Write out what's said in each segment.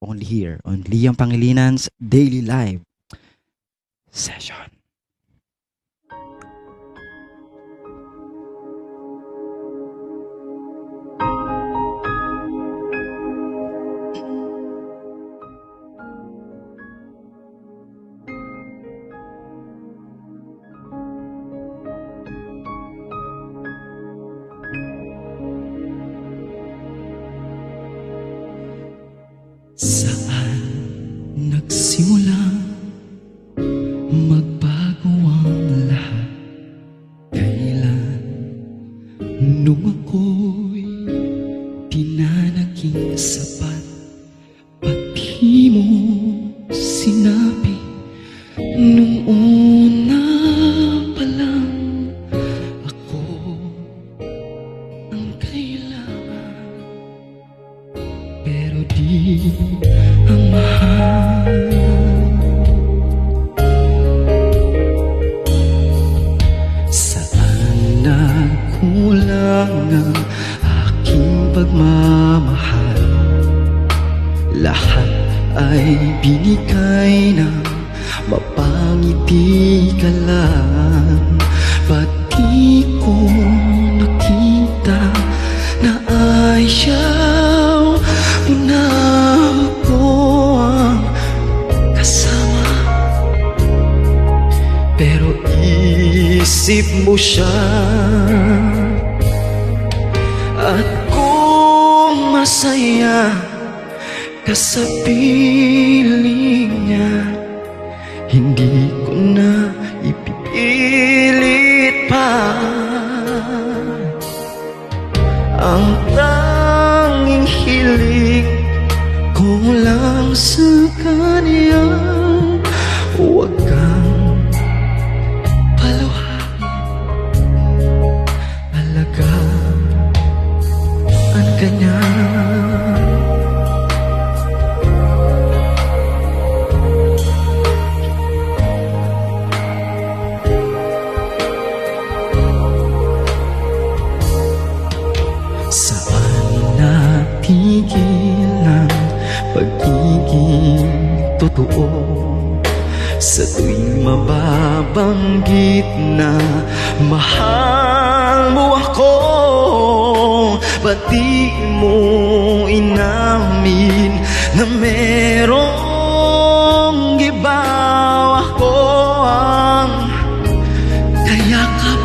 only here on Liam Pangilinan's Daily Live Session. Saan nagsimula magbago ang lahat? Kailan nung ako'y di na naging sapat? Ba't di mo sinabi nung una pa lang ako ang kailangan? Pero di ang mahal. Saan nagkulang ang aking pagmamahal? Lahat ay binigay ng mapangiti ka lang. Ba't di ko nakita na ayaw mo na ako ang kasama? Pero isip mo siya, at kung masaya ka sa piling niya, hindi ko na ipipilit pa. Ang tanging hiling ko lang sa kanya, huwag kang paluhain, alagaan ka niya. Saan natigil ang pagiging totoo? Sa tuwing mababanggit na mahal mo ako, ba't di mo inamin na merong iba? Ako ang kayakap,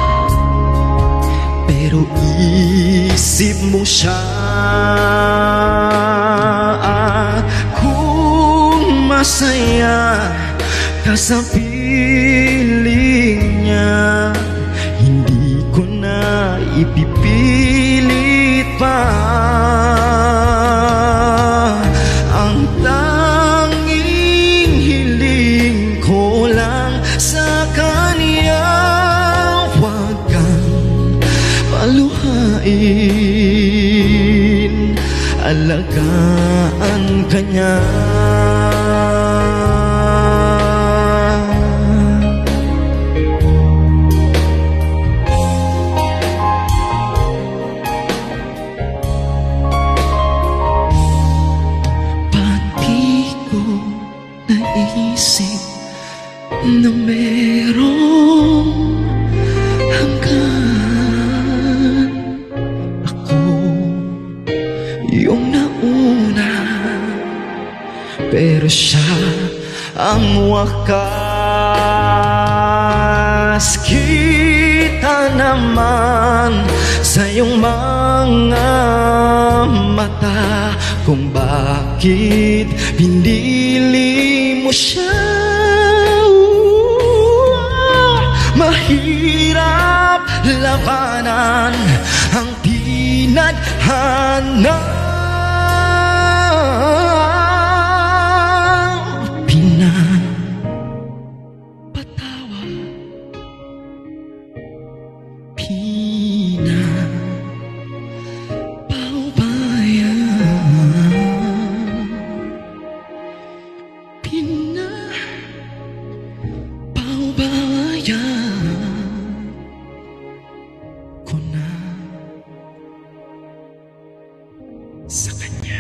pero isip mo siya. Kung masaya ka sa piling niya, hindi ko na ipipilit pa. Ang tanging hiling ko lang sa kanya, huwag kang paluhain, alagaan ka niya. Pati ko naisip na merong hanggan. Ako yung nauna, pero siya ang wakas. Kita naman sa iyong mga mata kung bakit pinili mo siya. Mahirap labanan ang tinadhana. Pinapatawa, ko na sa kanya.